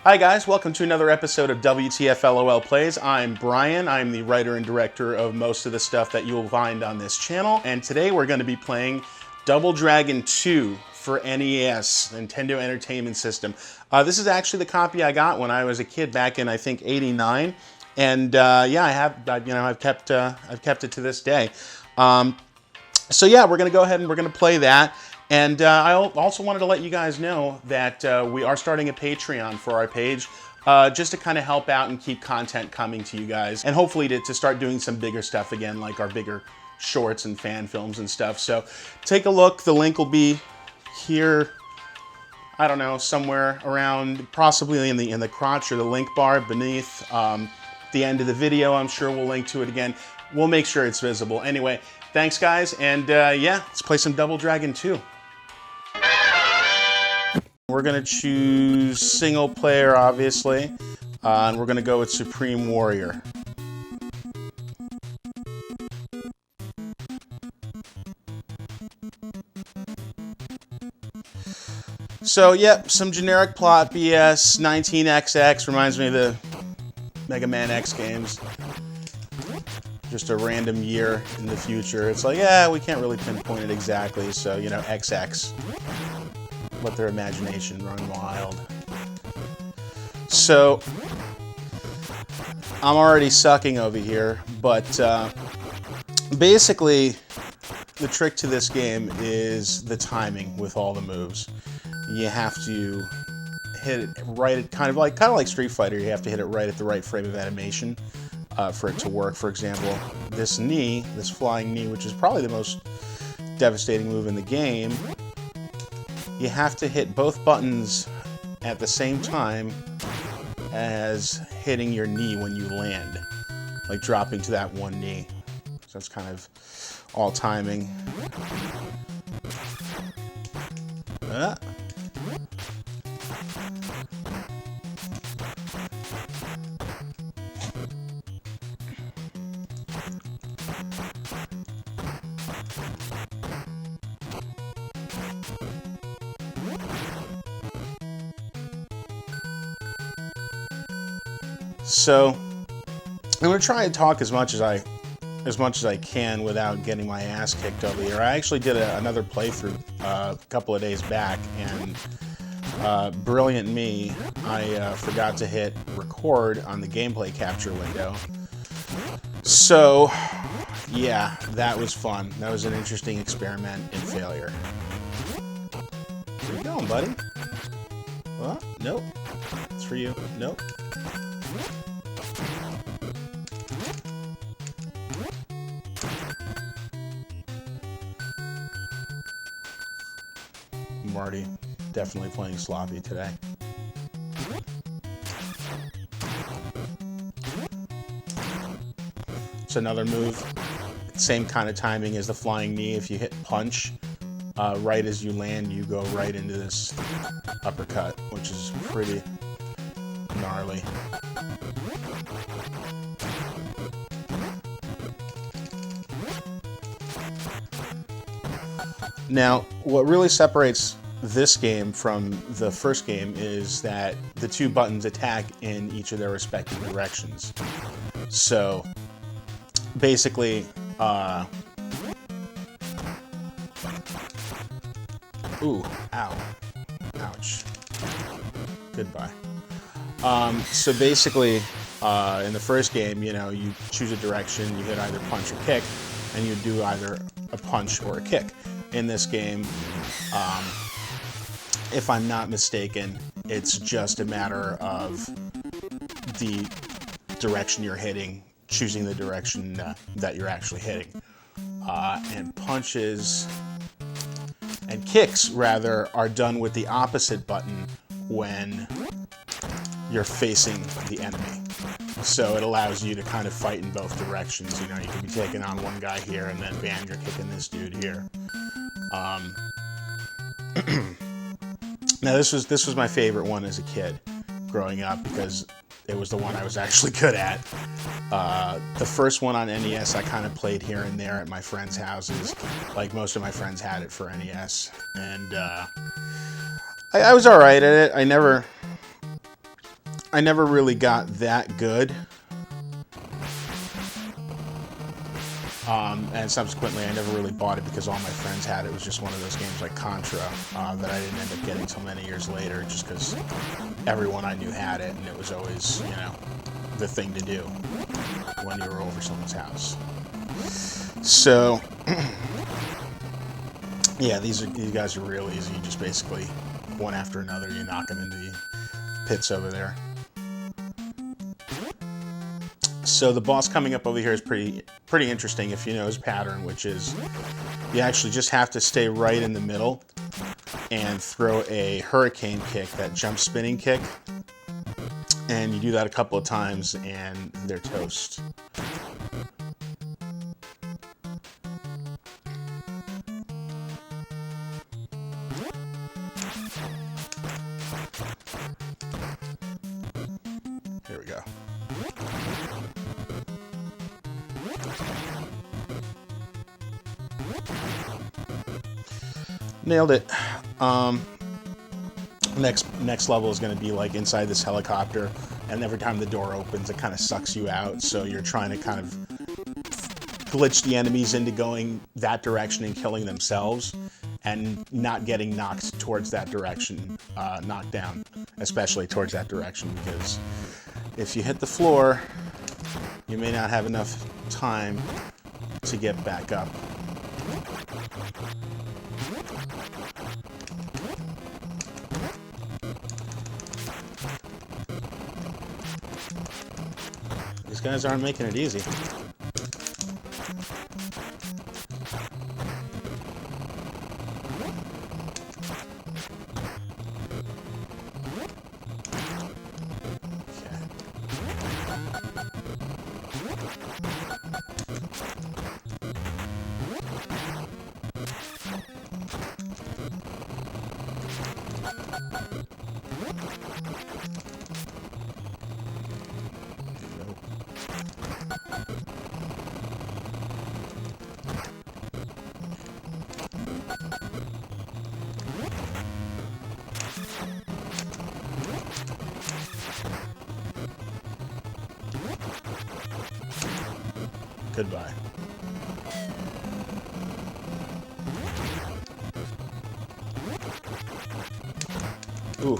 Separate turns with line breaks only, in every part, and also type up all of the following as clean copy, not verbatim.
Hi guys, welcome to another episode of WTFLOL Plays. I'm Brian. I'm the writer and director of most of the stuff that you'll find on this channel. And today we're going to be playing Double Dragon 2 for NES, Nintendo Entertainment System. This is actually the copy I got when I was a kid back in, I think, '89. And yeah, I've kept it to this day. So yeah, we're going to go ahead and we're going to play that. And I also wanted to let you guys know that we are starting a Patreon for our page, just to kind of help out and keep content coming to you guys, and hopefully to start doing some bigger stuff again, like our bigger shorts and fan films and stuff. So take a look. The link will be here, I don't know, somewhere around, possibly in the crotch or the link bar beneath the end of the video. I'm sure we'll link to it again. We'll make sure it's visible. Anyway, thanks guys, and yeah, let's play some Double Dragon 2. We're going to choose single player, obviously, and we're going to go with Supreme Warrior. So, yep, some generic plot BS. 19XX reminds me of the Mega Man X games. Just a random year in the future. It's like, yeah, we can't really pinpoint it exactly, so, you know, XX. Let their imagination run wild. So, I'm already sucking over here, but basically, the trick to this game is the timing with all the moves. You have to hit it right at kind of like Street Fighter. You have to hit it right at the right frame of animation for it to work. For example, this knee, this flying knee, which is probably the most devastating move in the game. You have to hit both buttons at the same time as hitting your knee when you land, like dropping to that one knee. So it's kind of all timing. So I'm going to try and talk as much as I can without getting my ass kicked over here. I actually did another playthrough a couple of days back, and brilliant me, I forgot to hit record on the gameplay capture window. So yeah, that was fun. That was an interesting experiment in failure. Where you going, buddy? Well, nope. It's for you. Nope. Marty, definitely playing sloppy today. It's another move. Same kind of timing as the flying knee. If you hit punch, right as you land, you go right into this uppercut, which is pretty gnarly. Now, what really separates this game from the first game is that the two buttons attack in each of their respective directions. So, basically, ooh, ow, ouch, goodbye. So basically, in the first game, you know, you choose a direction, you hit either punch or kick, and you do either a punch or a kick. In this game, if I'm not mistaken, it's just a matter of the direction you're hitting, choosing the direction that you're actually hitting. And punches and kicks, rather, are done with the opposite button when you're facing the enemy. So it allows you to kind of fight in both directions. You know, you can be taking on one guy here, and then bam, you're kicking this dude here. Now this was my favorite one as a kid growing up because it was the one I was actually good at. The first one on NES I kind of played here and there at my friends' houses. Like most of my friends had it for NES, and I was alright at it. I never I never really got that good. And subsequently, I never really bought it because all my friends had it. It was just one of those games like Contra that I didn't end up getting until many years later, just because everyone I knew had it, and it was always, you know, the thing to do when you were over someone's house. So, yeah, these guys are real easy. You just basically, one after another, you knock them into the pits over there. So the boss coming up over here is pretty interesting if you know his pattern, which is you actually just have to stay right in the middle and throw a hurricane kick, that jump spinning kick, and you do that a couple of times and they're toast. Here we go. Nailed it. Next level is going to be like inside this helicopter, and every time the door opens, it kind of sucks you out. So you're trying to kind of glitch the enemies into going that direction and killing themselves, and not getting knocked towards that direction, knocked down, especially towards that direction, because if you hit the floor, you may not have enough time to get back up. These guys aren't making it easy. Goodbye. Ooh.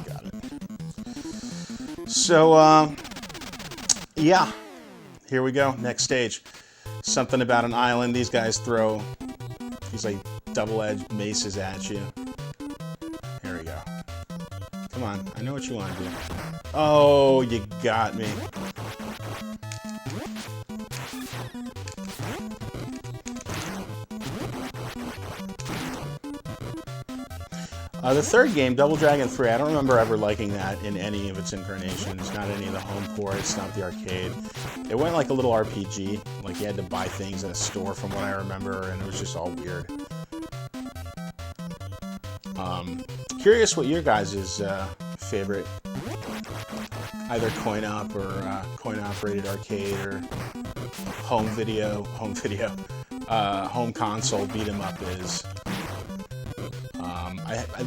Got it. So, yeah. Here we go, next stage. Something about an island. These guys throw these like double-edged maces at you. Here we go. Come on, I know what you want to do. Oh, you got me. The third game, Double Dragon 3, I don't remember ever liking that in any of its incarnations. Not any of the home ports, not the arcade. It went like a little RPG, like you had to buy things in a store from what I remember, and it was just all weird. Curious what your guys' favorite, either coin-op or coin-operated arcade or home console beat-em-up is.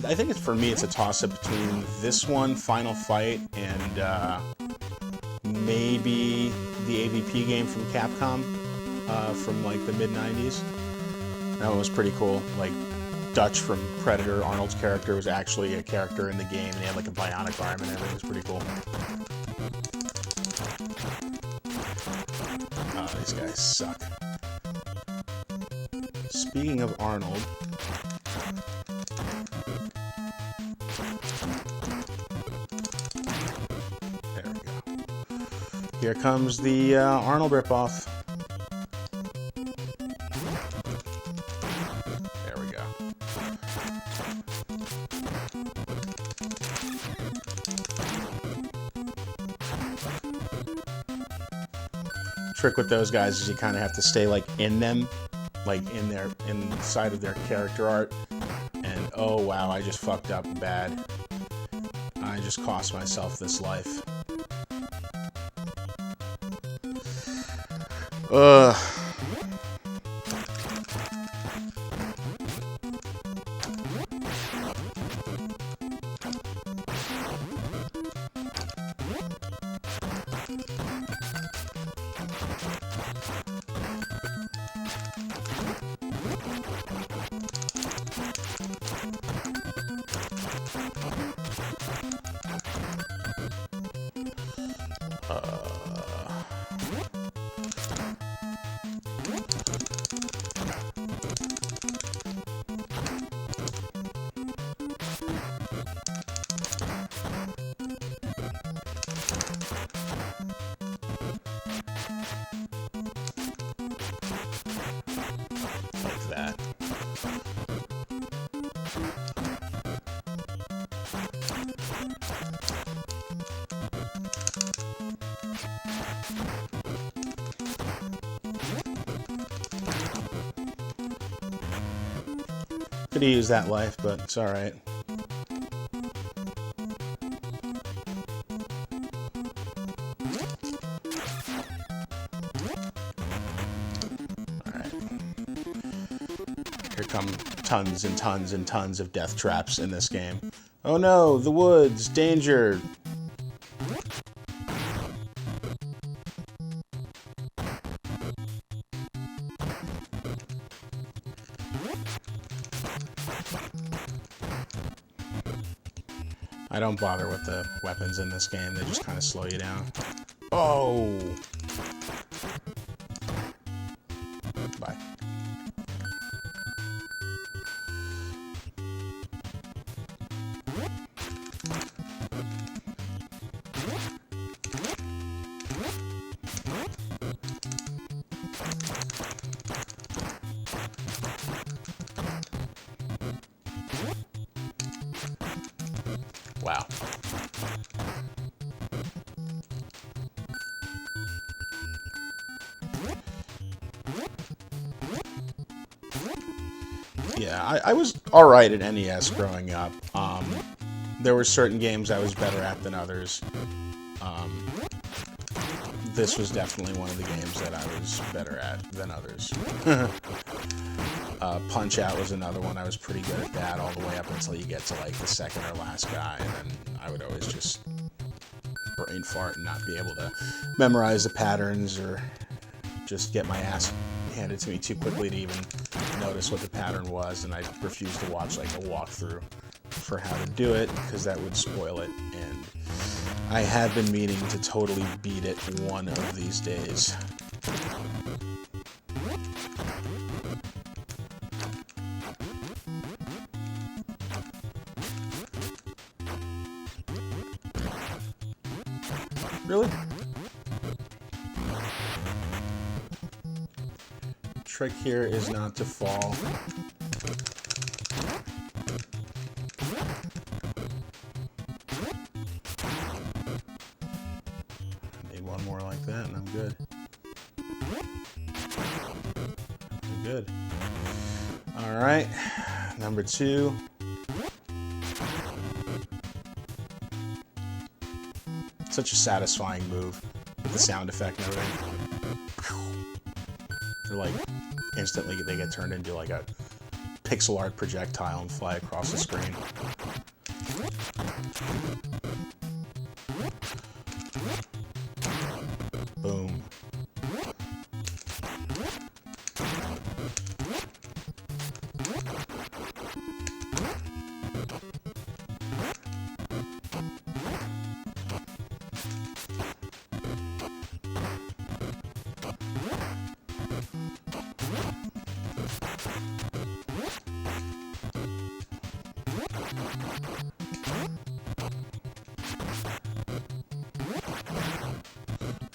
I think it's, for me, it's a toss-up between this one, Final Fight, and maybe the AVP game from Capcom from like the mid-90s. That one was pretty cool. Like Dutch from Predator, Arnold's character, was actually a character in the game, and he had like a bionic arm and everything. It was pretty cool. Oh, these guys suck. Speaking of Arnold, there we go. Here comes the Arnold ripoff. There we go. Trick with those guys is you kind of have to stay like in them, like inside of their character art. And oh wow, I just fucked up bad. I I just cost myself this life. Ugh. Like that. Could have used that life, but it's alright. Alright. Here come tons and tons and tons of death traps in this game. Oh no, the woods, danger! I don't bother with the weapons in this game, they just kind of slow you down. Oh! Bye. Wow. Yeah, I was alright at NES growing up. There were certain games I was better at than others. This was definitely one of the games that I was better at than others. Punch-Out was another one. I was pretty good at that all the way up until you get to like the second or last guy, and then I would always just brain fart and not be able to memorize the patterns, or just get my ass handed to me too quickly to even notice what the pattern was, and I refused to watch like a walkthrough for how to do it because that would spoil it, and I have been meaning to totally beat it one of these days. Really? Trick here is not to fall. Need one more like that and I'm good. I'm good. Alright, number 2. Such a satisfying move with the sound effect and everything. They're like, instantly they get turned into like a pixel art projectile and fly across the screen. Boom.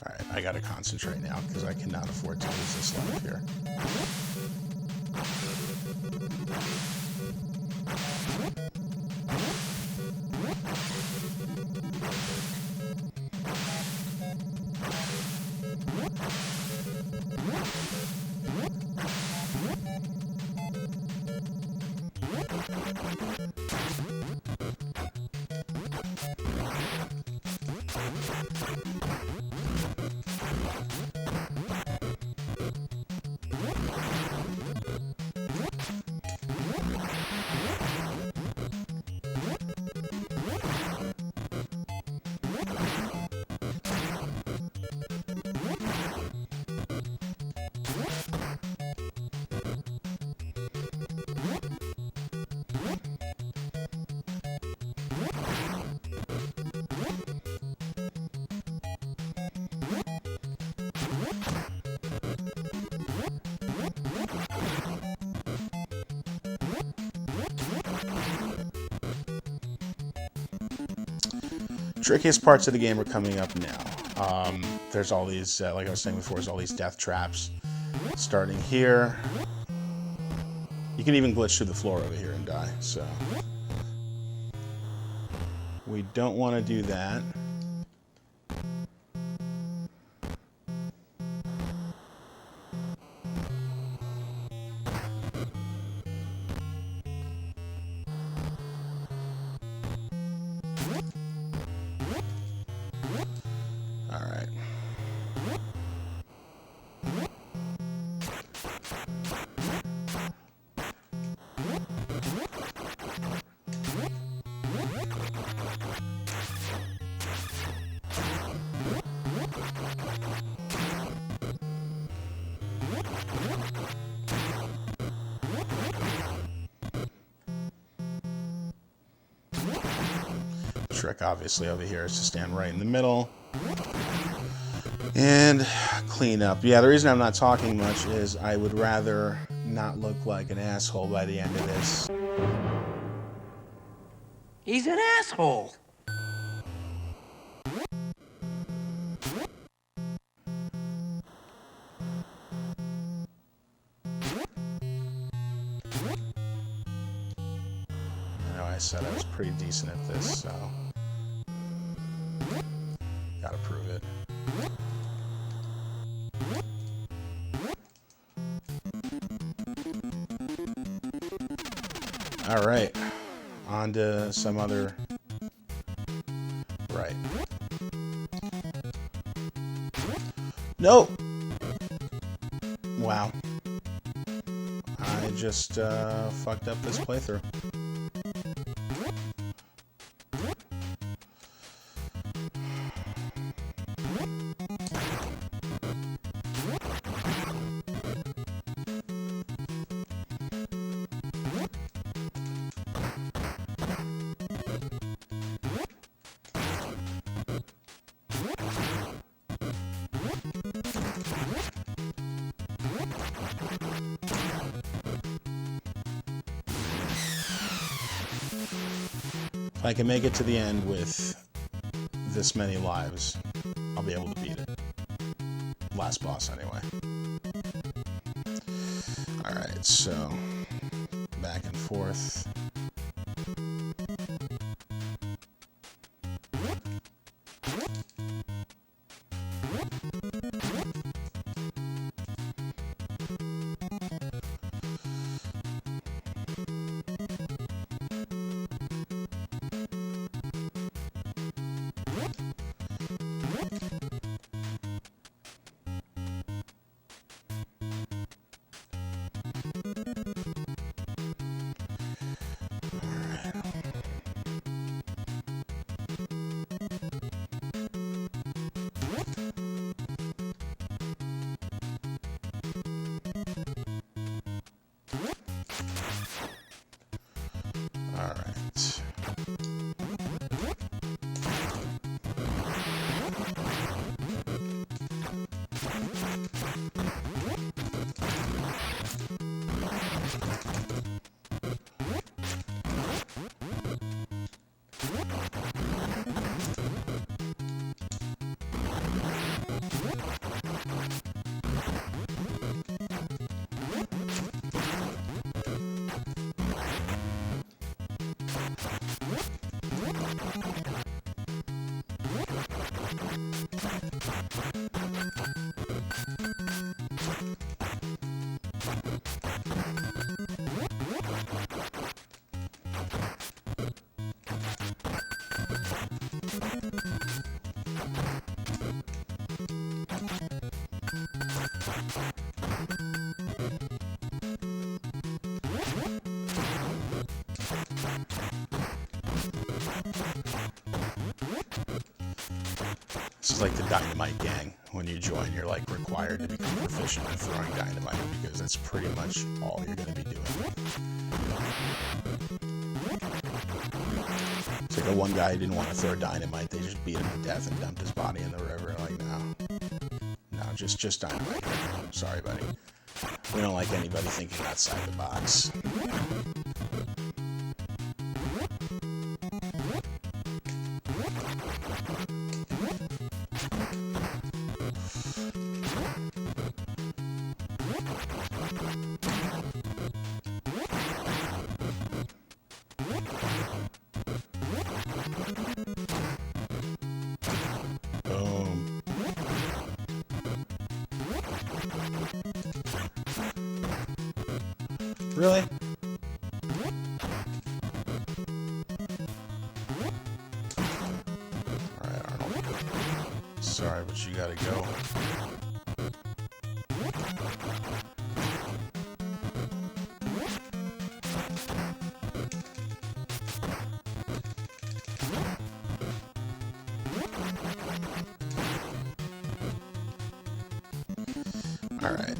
Alright, I gotta concentrate now because I cannot afford to lose this life here. Trickiest parts of the game are coming up now. There's all these, like I was saying before, there's all these death traps. Starting here. You can even glitch through the floor over here and die, so... We don't want to do that. Alright. Trick obviously over here is to stand right in the middle and clean up. Yeah, the reason I'm not talking much is I would rather not look like an asshole by the end of this.
He's an asshole.
I know I said I was pretty decent at this, so gotta prove it. All right, on to some other. Right. Nope. Wow. I just fucked up this playthrough. If I can make it to the end with this many lives, I'll be able to beat it. Last boss, anyway. Alright, so back and forth. This is like the dynamite gang. When you join, you're like required to become proficient in throwing dynamite because that's pretty much all you're going to be doing. It's like the one guy who didn't want to throw dynamite. They just beat him to death and dumped his body in the river. Like, no, just dynamite. Sorry, buddy. We don't like anybody thinking outside the box. Really? Alright, Arnold. Sorry, but you gotta go. Alright.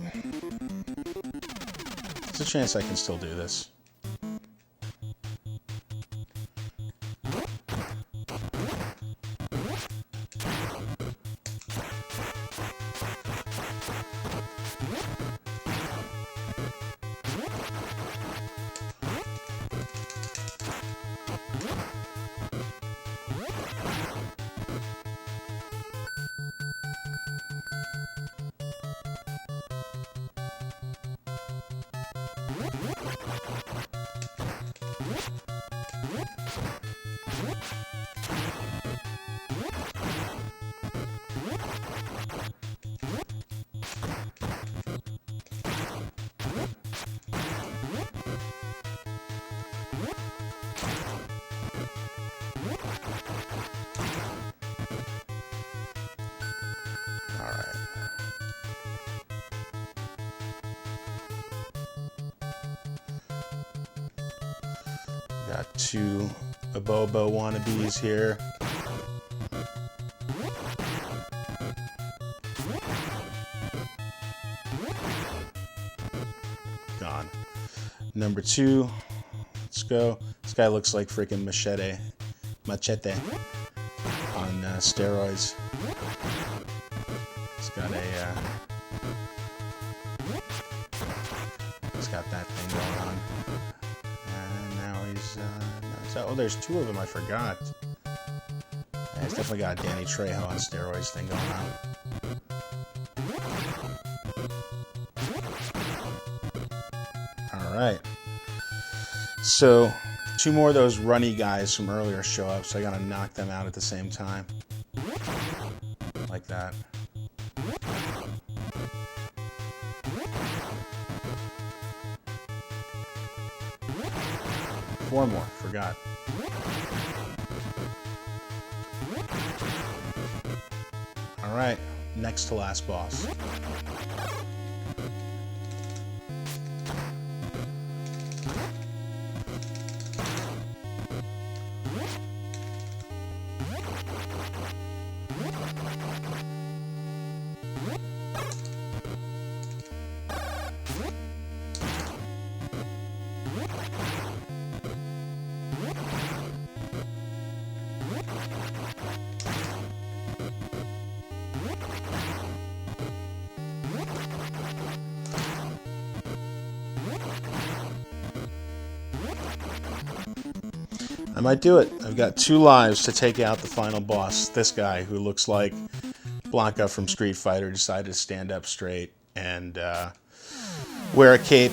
There's a chance I can still do this. Alright. Got two Abobo wannabes here. Gone. Number 2. Let's go. This guy looks like freaking Machete on steroids. He's got that thing going on. And now he's oh, there's 2 of them. I forgot. Yeah, he's definitely got a Danny Trejo on steroids thing going on. All right. So 2 more of those runny guys from earlier show up, so I gotta knock them out at the same time, like that. Four more, forgot. All right, next to last boss. I might do it. I've got 2 lives to take out the final boss. This guy who looks like Blanca from Street Fighter decided to stand up straight and wear a cape.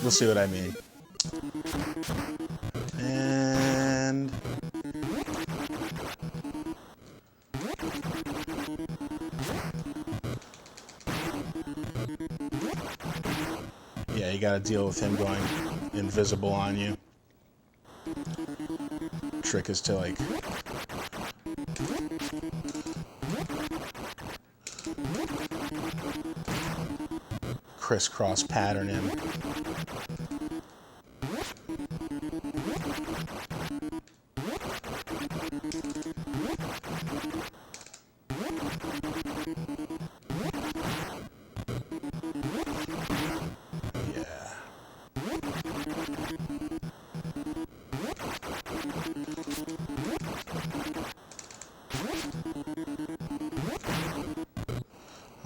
We'll see what I mean. And yeah, you gotta deal with him going invisible on you. Trick is to like crisscross pattern him.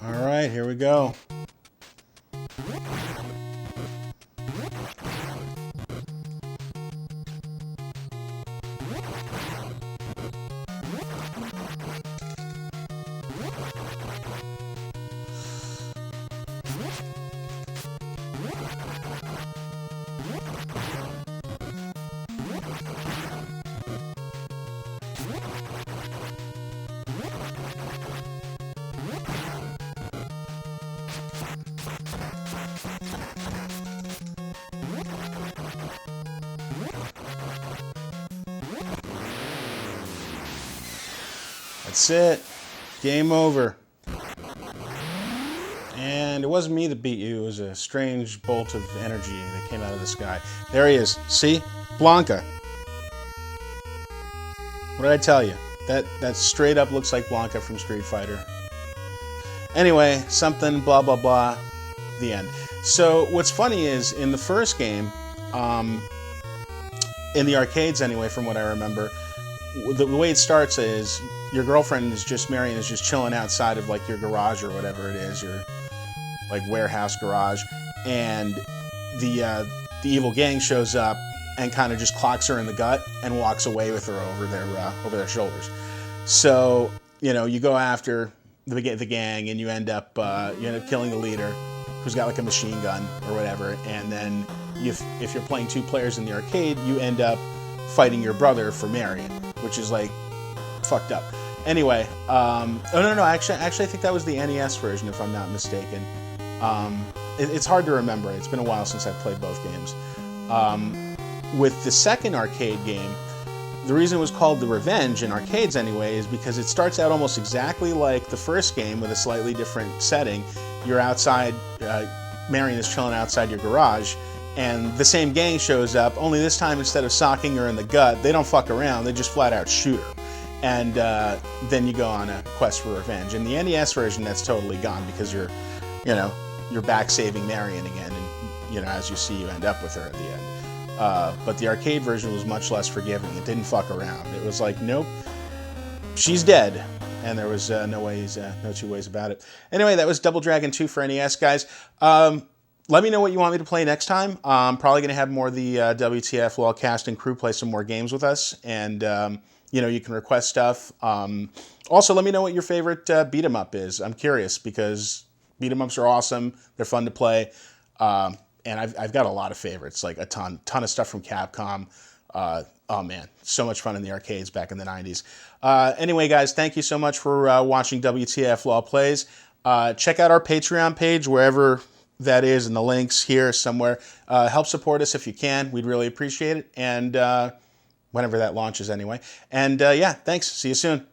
All right, here we go. That's it. Game over. And it wasn't me that beat you. It was a strange bolt of energy that came out of the sky. There he is. See? Blanca. What did I tell you? That straight up looks like Blanca from Street Fighter. Anyway, something, blah, blah, blah. The end. So what's funny is, in the first game, in the arcades anyway, from what I remember, the way it starts is your girlfriend is just, Marion is just chilling outside of like your garage or whatever it is, your like warehouse garage, and the evil gang shows up and kind of just clocks her in the gut and walks away with her over their shoulders. So you go after the gang and you end up killing the leader, who's got like a machine gun or whatever, and then if you're playing 2 players in the arcade, you end up fighting your brother for Marion, which is like fucked up. Anyway, no, actually I think that was the NES version, if I'm not mistaken. It's hard to remember. It's been a while since I've played both games. With the second arcade game, the reason it was called The Revenge in arcades anyway is because it starts out almost exactly like the first game with a slightly different setting. You're outside, Marion is chilling outside your garage, and the same gang shows up, only this time instead of socking her in the gut, they don't fuck around, they just flat out shoot her. And then you go on a quest for revenge. In the NES version, that's totally gone because you're back saving Marion again, and as you see, you end up with her at the end. But the arcade version was much less forgiving. It didn't fuck around. It was like, nope, she's dead. And there was no two ways about it. Anyway, that was Double Dragon 2 for NES, guys. Let me know what you want me to play next time. I'm probably going to have more of the WTFLOL cast and crew play some more games with us. And, you can request stuff. Also, let me know what your favorite beat 'em up is. I'm curious because beat 'em ups are awesome. They're fun to play. And I've got a lot of favorites, like a ton of stuff from Capcom. Oh man, so much fun in the arcades back in the 90s. Anyway, guys, thank you so much for watching WTFLOL Plays. Check out our Patreon page, wherever that is, in the links here somewhere. Help support us if you can. We'd really appreciate it. And whenever that launches anyway. And yeah, thanks. See you soon.